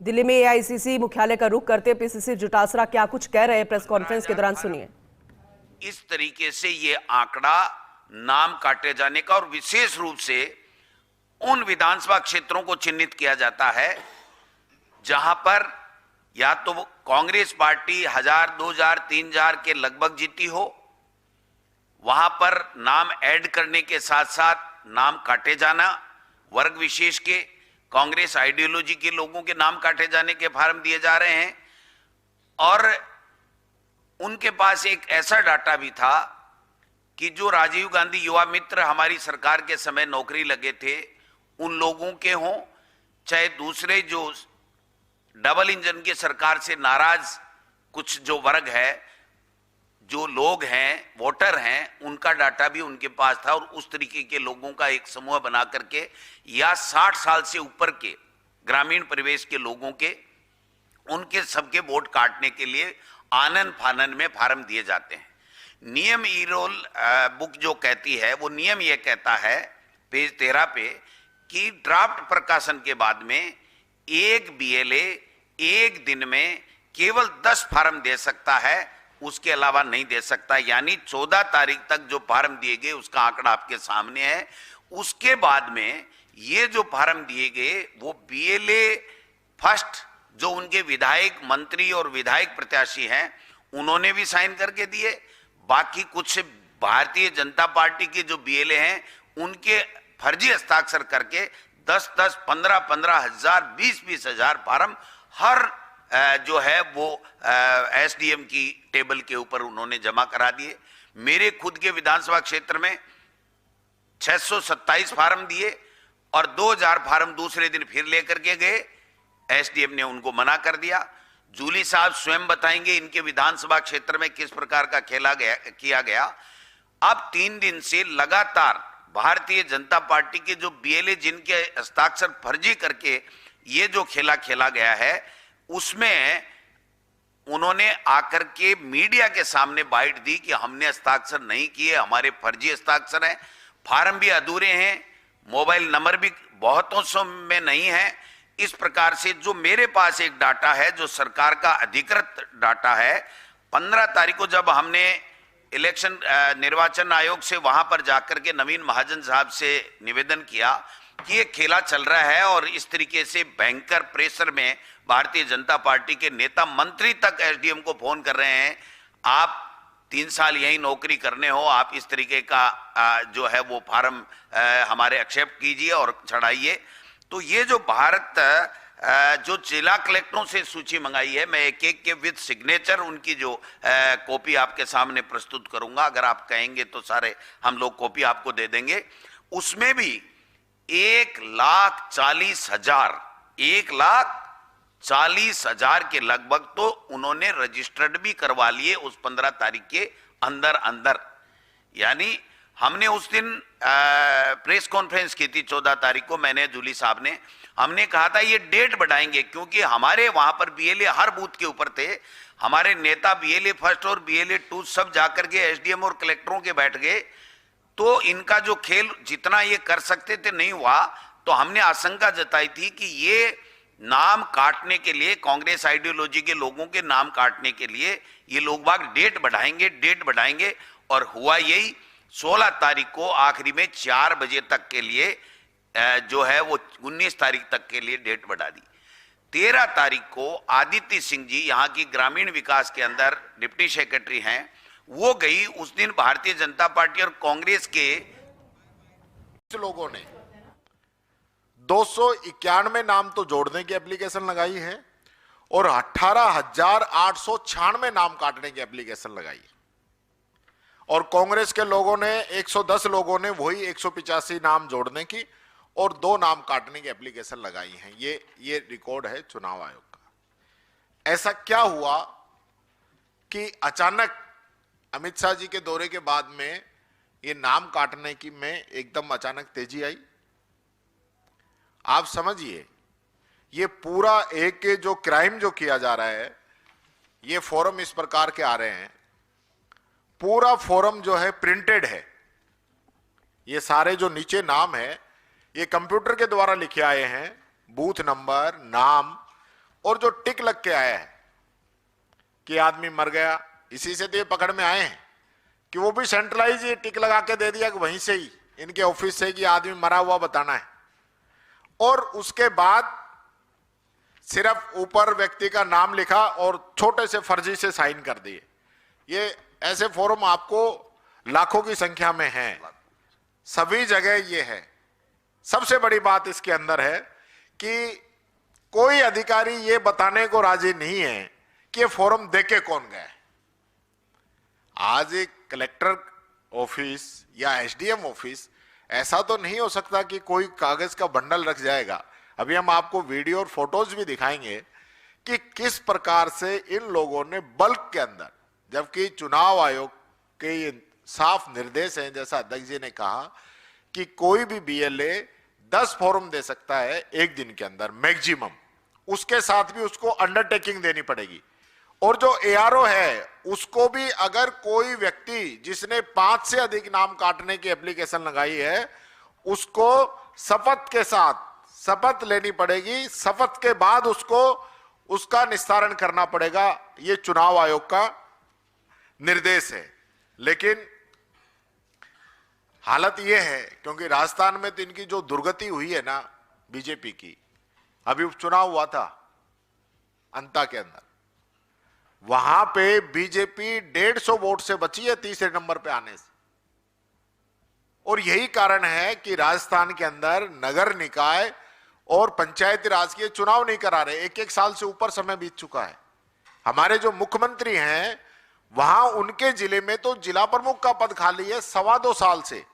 दिल्ली में एआईसीसी मुख्यालय का रुख करते पीसीसी जुटासरा क्या कुछ कह रहे हैं प्रेस कॉन्फ्रेंस के दौरान, सुनिए। इस तरीके से ये आंकड़ा नाम काटे जाने का और विशेष रूप से उन विधानसभा क्षेत्रों को चिन्हित किया जाता है जहां पर या तो कांग्रेस पार्टी 1000, 2000, 3000 के लगभग जीती हो, वहां पर नाम ऐड करने के साथ साथ नाम काटे जाना, वर्ग विशेष के कांग्रेस आइडियोलॉजी के लोगों के नाम काटे जाने के फार्म दिए जा रहे हैं। और उनके पास एक ऐसा डाटा भी था कि जो राजीव गांधी युवा मित्र हमारी सरकार के समय नौकरी लगे थे, उन लोगों के हों चाहे दूसरे जो डबल इंजन की सरकार से नाराज कुछ जो वर्ग है, जो लोग हैं, वोटर हैं, उनका डाटा भी उनके पास था। और उस तरीके के लोगों का एक समूह बना करके या 60 साल से ऊपर के ग्रामीण परिवेश के लोगों के, उनके सबके वोट काटने के लिए आनन फानन में फार्म दिए जाते हैं। नियम ई रोल बुक जो कहती है, वो नियम ये कहता है पेज 13 पे कि ड्राफ्ट प्रकाशन के बाद में एक बीएलए एक दिन में केवल 10 फार्म दे सकता है, उसके अलावा नहीं दे सकता। यानी 14 तारीख तक जो फार्म दिए गए उसका आंकड़ा आपके सामने है। उसके बाद में ये जो फार्म दिए गए वो बीएलए फर्स्ट जो उनके विधायक, मंत्री और विधायक प्रत्याशी हैं उन्होंने भी साइन करके दिए। बाकी कुछ भारतीय जनता पार्टी के जो बीएलए हैं उनके फर्जी हस्ताक्षर करके 10-10, 15-15 हजार, 20-20 हजार फार्म हर जो है वो एसडीएम की टेबल के ऊपर उन्होंने जमा करा दिए। मेरे खुद के विधानसभा क्षेत्र में 627 फार्म दिए और 2000 फार्म दूसरे दिन फिर लेकर के गए, एसडीएम ने उनको मना कर दिया। जूली साहब स्वयं बताएंगे इनके विधानसभा क्षेत्र में किस प्रकार का किया गया। अब 3 दिन से लगातार भारतीय जनता पार्टी के जो बीएलए जिनके हस्ताक्षर फर्जी करके ये जो खेला गया है, उसमें उन्होंने आकर के मीडिया के सामने बाइट दी कि हमने हस्ताक्षर नहीं किए, हमारे फर्जी हस्ताक्षर हैं, फार्म भी अधूरे हैं, मोबाइल नंबर भी बहुतों सौ में नहीं है। इस प्रकार से जो मेरे पास एक डाटा है, जो सरकार का अधिकृत डाटा है, 15 तारीख को जब हमने इलेक्शन निर्वाचन आयोग से वहां पर जाकर के नवीन महाजन साहब से निवेदन किया कि ये खेला चल रहा है और इस तरीके से भयंकर प्रेशर में भारतीय जनता पार्टी के नेता, मंत्री तक एसडीएम को फोन कर रहे हैं, आप 3 साल यही नौकरी करने हो, आप इस तरीके का जो है वो फार्म हमारे एक्सेप्ट कीजिए और चढ़ाइए। तो ये जो भारत जो जिला कलेक्टरों से सूची मंगाई है, मैं एक एक के विद सिग्नेचर उनकी जो कॉपी आपके सामने प्रस्तुत करूंगा, अगर आप कहेंगे तो सारे हम लोग कॉपी आपको दे देंगे। उसमें भी 1,40,000 के लगभग तो उन्होंने रजिस्टर्ड भी करवा लिए उस 15 तारीख के अंदर अंदर। यानी हमने उस दिन प्रेस कॉन्फ्रेंस की थी 14 तारीख को, मैंने, जूली साहब ने, हमने कहा था ये डेट बढ़ाएंगे क्योंकि हमारे वहां पर बीएलए हर बूथ के ऊपर थे, हमारे नेता बीएलए फर्स्ट और बीएलए 2 सब जाकर के एसडीएम और कलेक्टरों के बैठ गए, तो इनका जो खेल जितना ये कर सकते थे नहीं हुआ। तो हमने आशंका जताई थी कि ये नाम काटने के लिए, कांग्रेस आइडियोलॉजी के लोगों के नाम काटने के लिए ये लोग बाग डेट बढ़ाएंगे और हुआ यही। 16 तारीख को आखिरी में 4 बजे तक के लिए जो है वो 19 तारीख तक के लिए डेट बढ़ा दी। 13 तारीख को आदित्य सिंह जी यहाँ की ग्रामीण विकास के अंदर डिप्टी सेक्रेटरी हैं, वो गई। उस दिन भारतीय जनता पार्टी और कांग्रेस के लोगों ने 291 नाम तो जोड़ने की एप्लीकेशन लगाई है और 18,896 नाम काटने की एप्लीकेशन लगाई है। और कांग्रेस के लोगों ने 110 लोगों ने वही 185 नाम जोड़ने की और 2 नाम काटने की एप्लीकेशन लगाई है। ये रिकॉर्ड है चुनाव आयोग का। ऐसा क्या हुआ कि अचानक अमित शाह जी के दौरे के बाद में ये नाम काटने की में एकदम अचानक तेजी आई? आप समझिए, ये पूरा एक जो क्राइम जो किया जा रहा है, ये फोरम इस प्रकार के आ रहे हैं, पूरा फोरम जो है प्रिंटेड है। ये सारे जो नीचे नाम है ये कंप्यूटर के द्वारा लिखे आए हैं, बूथ नंबर, नाम, और जो टिक लग के आया है कि आदमी मर गया, इसी से तो ये पकड़ में आए हैं कि वो भी सेंट्रलाइज ये टिक लगा के दे दिया कि वहीं से ही इनके ऑफिस से कि आदमी मरा हुआ बताना है, और उसके बाद सिर्फ ऊपर व्यक्ति का नाम लिखा और छोटे से फर्जी से साइन कर दिए। ये ऐसे फॉर्म आपको लाखों की संख्या में हैं, सभी जगह ये है। सबसे बड़ी बात इसके अंदर है कि कोई अधिकारी ये बताने को राजी नहीं है कि ये फॉर्म देके कौन गया है। आज एक कलेक्टर ऑफिस या एसडीएम ऑफिस ऐसा तो नहीं हो सकता कि कोई कागज का बंडल रख जाएगा। अभी हम आपको वीडियो और फोटोज भी दिखाएंगे कि किस प्रकार से इन लोगों ने बल्क के अंदर, जबकि चुनाव आयोग के ये साफ निर्देश हैं, जैसा अध्यक्ष जी ने कहा कि कोई भी बीएलए 10 फॉर्म दे सकता है एक दिन के अंदर मैक्सिमम, उसके साथ भी उसको अंडरटेकिंग देनी पड़ेगी। और जो एआरओ है उसको भी अगर कोई व्यक्ति जिसने 5 से अधिक नाम काटने की एप्लीकेशन लगाई है उसको शपथ के साथ शपथ लेनी पड़ेगी, शपथ के बाद उसको उसका निस्तारण करना पड़ेगा। ये चुनाव आयोग का निर्देश है। लेकिन हालत यह है क्योंकि राजस्थान में तो इनकी जो दुर्गति हुई है ना बीजेपी की, अभी उपचुनाव हुआ था अंता के अंदर, वहां पे बीजेपी 150 वोट से बची है तीसरे नंबर पे आने से। और यही कारण है कि राजस्थान के अंदर नगर निकाय और पंचायती राज के चुनाव नहीं करा रहे। 1-1 साल से ऊपर समय बीत चुका है। हमारे जो मुख्यमंत्री हैं वहां उनके जिले में तो जिला प्रमुख का पद खाली है 2.25 साल से।